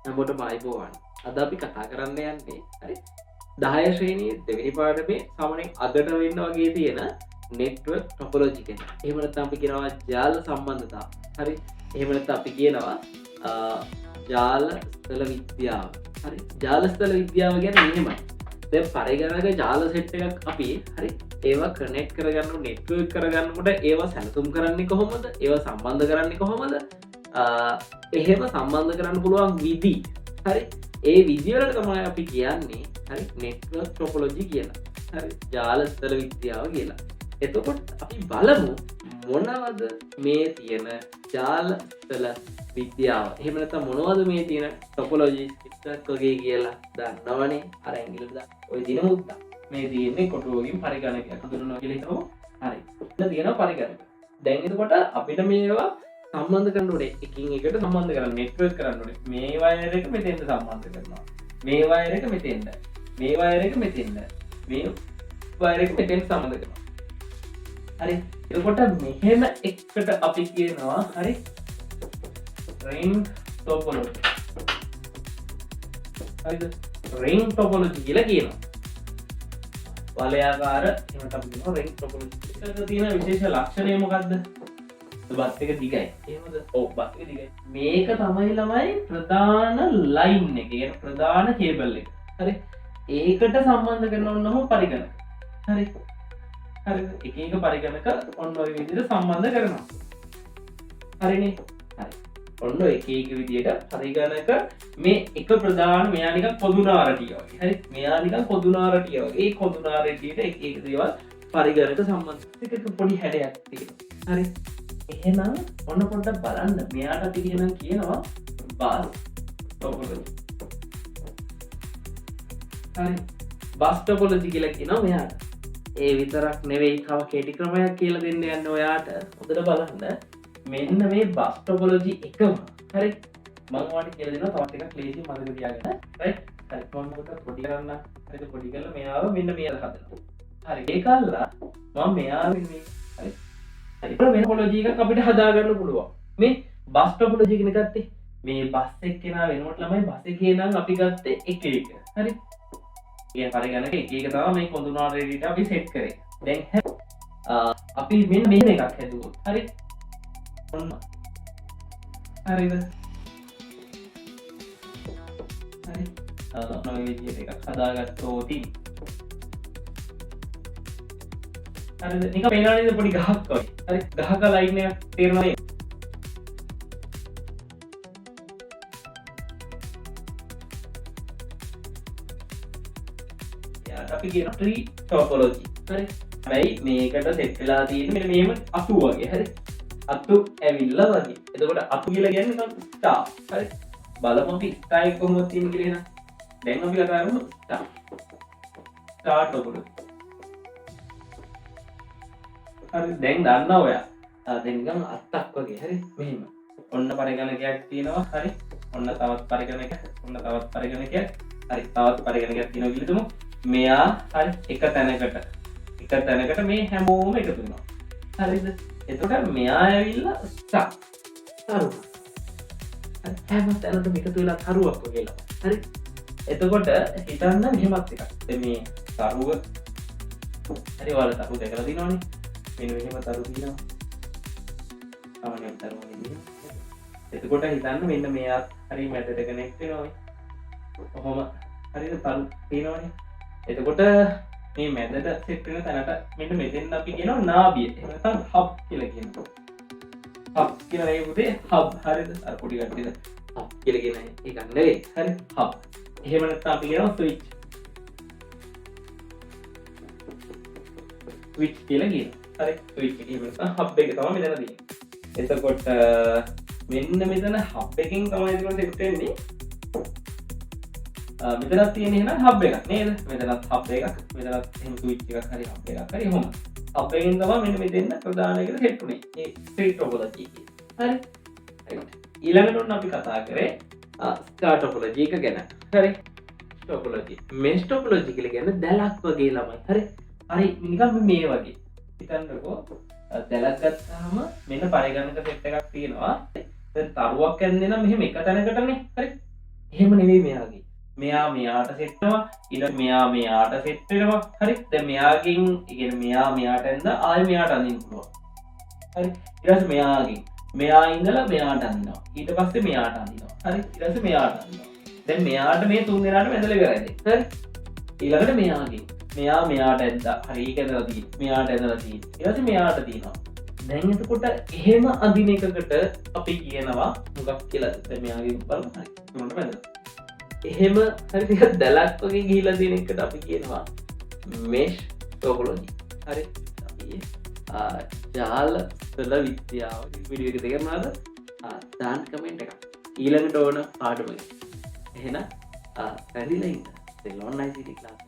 හැමෝටම ආයිබෝවන්. අද අපි කතා කරන්න යන්නේ හරි 10 ශ්‍රේණියේ දෙවෙනි පාඩමේ සාමාන්‍යයෙන් අගට වෙන්න වගේ තියෙන නෙට්වර්ක් ටොපොලොජි ගැන. එහෙම නැත්නම් අපි කියනවා ජාල සම්බන්ධතා. හරි. එහෙම නැත්නම් අපි කියනවා ජාල ස්ථල විද්‍යාව. හරි. ජාල ස්ථල විද්‍යාව කියන්නේ මෙහෙමයි. දැන් පරිගණක ජාල සෙට් එකක් අපි හරි ඒවා කනෙක්ට් කරගන්න නෙට්වර්ක් කරගන්නකොට ඒවා සැලසුම් කරන්නේ කොහොමද? ඒවා සම්බන්ධ කරන්නේ කොහොමද? එහෙම සම්බන්ධ කරන්න පුළුවන් විදි හරි ඒ විදිවලට තමයි අපි කියන්නේ හරි නෙට්වර්ක් ටොපොලොජි කියලා. හරි ජාල ස්ථල විද්‍යාව කියලා. එතකොට අපි බලමු මොනවද මේ තියෙන ජාල ස්ථල විද්‍යාව. එහෙම නැත්නම් මොනවද මේ තියෙන ටොපොලොජි නෙට්වර්ක් වගේ කියලා දන්නවනේ. අර ඇඟිල්ලට දාන්න. ඔය දින මුද්දා. මේ තියෙන්නේ කොටුවකින් පරිගණකයක් හඳුනනවා කියලා හිතමු. හරි. ඉතින් තියෙනවා පරිගණක. දැන් එතකොට අපිට මේවා සම්බන්ධ කරන්න ඕනේ. එකින් එකට සම්බන්ධ කරන්න නෙට්වර්ක් කරන්න ඕනේ. මේ වයර් එක මෙතෙන්ට සම්බන්ධ කරනවා. මේ වයර් එක මෙතෙන්ට. මේ වයර් එක මෙතෙන්ට. මේ වයර් එක මෙතෙන්ට සම්බන්ධ කරනවා. හරි. එතකොට මෙහෙම එකට අපි කියනවා හරි ring topology. හරිද? ring topology කියලා කියනවා. වලයාකාර එහෙම තමයි කියනවා ring topology. ඒකට තියෙන විශේෂ ලක්ෂණය මොකද්ද? බස් එක දිගයි. එහෙමද? ඔව් බස් එක දිගයි. මේක තමයි ළමයි ප්‍රධාන ලයින් එක. يعني ප්‍රධාන කේබල් එක. හරි. ඒකට සම්බන්ධ කරන ඕනම පරිගණක. හරි. හරිද? එක එක පරිගණක ඔන්න ඔය විදිහට සම්බන්ධ කරනවා. හරිනේ. හරි. ඔන්න එක එක විදිහට පරිගණක මේ එක ප්‍රධාන මෙයා නිකන් පොදු නාරටිය වගේ. හරි. මෙයා නිකන් පොදු නාරටිය වගේ. ඒ පොදු නාරටියට එක එක දේවල් පරිගණක සම්බන්ධ. එක පොඩි හැඩයක් තියෙනවා. හරි. එහෙනම් ඔන්න පොඩ්ඩක් බලන්න මෙයාට අපි කියනවා බස් ටොපොලොජි. හරි බස් ටොපොලොජි කියලා කියනවා මෙයාට. ඒ විතරක් නෙවෙයි තව කෙටි ක්‍රමයක් කියලා දෙන්න යන්නේ ඔයාට. හොඳට බලන්න මෙන්න මේ බස් ටොපොලොජි එකම හරි මම ඔයාලට කියලා දෙනවා තවත් එකක් ලේසියෙන් මතක තියාගන්න. රයිට් හරි මම මොකද පොඩි කරන්න හරිද පොඩි කරලා මෙයාව මෙන්න මෙයාට හදනවා. හරි ඒකල්ලා මම මෙයාව මේ හරි වෙන ටොපොලොජි එකක් අපිට හදාගන්න පුළුවන්. මේ බස් ටොපොලොජි කියන ගත්තේ මේ බස් එක්කෙනා වෙනකොට ළමයි බස් එකේ නම් අපි ගත්තේ එක එක. හරි. ඒ පරිගණක එක එක තමයි මේ කොඳුනාර රේඩියට අපි සෙට් කරේ. දැන් අපි මෙන්න මෙහෙම එකක් හැදුවොත්. හරි. ඔන්න. හරිද? හරි. මේ විදිහට එකක් හදාගත්තොත් හරිද? නිකන් පේනවා නේද පොඩි ගහක් වගේ. හරි ගහක ලයින් එකක් තේරෙනවා නේද? යාට අපි කියන tree topology. හරි. හැබැයි මේකට සෙට් වෙලා තියෙන්නේ මෙන්න මේම අතු වගේ. හරි. අතු ඇවිල්ලා වගේ. එතකොට අතු කියලා කියන්නේ නිකන් star. හරි. බලමු අපි star එක කොහොමද තියෙන්නේ කියලා එහෙනම්. දැන් අපි කතා කරමු star. star topology. හරි දැන් දන්නවා ඔයා. දැන් නිකන් අත්තක් වගේ. හරි. මෙහෙම. ඔන්න පරිගණකයක් තියෙනවා. හරි. ඔන්න තවත් පරිගණකයක්. ඔන්න තවත් පරිගණකයක්. හරි. තවත් පරිගණකයක් තියෙනවා කියලා තුමු. මෙයා හරි එක තැනකට මේ හැමෝම එකතු වෙනවා. හරිද? එතකොට මෙයා ඇවිල්ලා ස්ටක්. තරුව. හැම තැනකම එකතු වෙලා තරුවක් වගේ ලා. හරි. එතකොට හිතන්න මෙහෙමත් එකක්. දැන් මේ තරුව හරි වල තරුව දැකලා තියෙනවනේ. මෙන්න මෙහෙම තරු තියෙනවා. සාමාන්‍ය තරු වගේ. එතකොට හිතන්න මෙන්න මෙයා හරි මැදට කනෙක්ට් වෙනවා. කොහොම හරිද තරු තියෙනවනේ. එතකොට මේ මැදට සෙට් වෙන තැනට මෙන්න මෙතෙන් අපි කියනවා නාභිය. එහෙම නැත්නම් හබ් කියලා කියනවා. හබ් කියන මේ පුතේ හබ් හරිද? අර පොඩි කට්ටියද හබ් කියලා කියන එක නෙවෙයි. හරි හබ්. එහෙම නැත්නම් අපි කියනවා ස්විච්. ස්විච් කියලා කියනවා. හරි ස්විච් එක එහෙම නැත්නම් හබ් එක තමයි මෙතන තියෙන්නේ. එතකොට මෙන්න මෙතන හබ් එකකින් තමයි ඒක සෙට් වෙන්නේ. මෙතනත් තියෙන එහෙනම් හබ් එකක් නේද? මෙතනත් හබ් එකක්, මෙතනත් එහෙම ස්විච් එකක් හරි හබ් එකක් හරි එහෙම. හබ් එකෙන් තමයි මෙන්න මෙතෙන් ප්‍රධාන එකට සෙට් උනේ. ඒ ට්‍රී ටොපොලොජි එක. හරි. ඊළඟට ඔන්න අපි කතා කරේ ස්ටාර් ටොපොලොජි එක ගැන. හරි. ටොපොලොජි. මෙෂ් ටොපොලොජි කියලා කියන්නේ දැලක් වගේ ළමයි. හරි. හරි නිකන් මේ වගේ. හිතන්නකෝ දැලක් ගත්තාම මෙන්න පරිගණක සෙට් එකක් තියෙනවා. දැන් තරුවක් යන්නේ නම් මෙහෙම එක තැනකටනේ. හරි. එහෙම නෙවෙයි මෙයාගේ. මෙයා මෙයාට සෙට්නවා ඊට මෙයාට සෙට්ටෙනවා හරි දැන් මෙයාගෙන් ඉගෙන මෙයාට ඇඳ ආය මෙයාට අඳින්න පුළුවන්. හරි ඊට පස්සේ මෙයාගෙන් මෙයා ඉඳලා මෙයාට අඳිනවා. ඊට පස්සේ මෙයාට අඳිනවා. හරි ඊට පස්සේ මෙයාට අඳිනවා. දැන් මෙයාට මේ තුන් දෙනාටම ඇඳලා ඉවරයි. හරි ඊළඟට මෙයාගෙන් මෙයාට ඇඳලා හරි ඒක ඇඳලා තියෙන්නේ. මෙයාට ඇඳලා තියෙන්නේ. ඊට පස්සේ මෙයාට තියෙනවා. දැන් එතකොට එහෙම අඳින එකකට අපි කියනවා මොකක් කියලාද? දැන් මෙයාගෙන් බලමු හරි. තුනට බැලුවා. එහෙම හරි ටිකක් දැලක් වගේ ගිහිලා තියෙන එකට අපි කියනවා මෙෂ් ටොපොලොජි. හරි අපි ජාල සල විද්‍යාව වීඩියෝ එක තේරුණාද? දාන්න කමෙන්ට් එකක්. ඊළඟට ඕන පාඩම. එහෙනම් පැහැදිලිලා ඉන්න. සෙලොන් ICT ක්ලාස්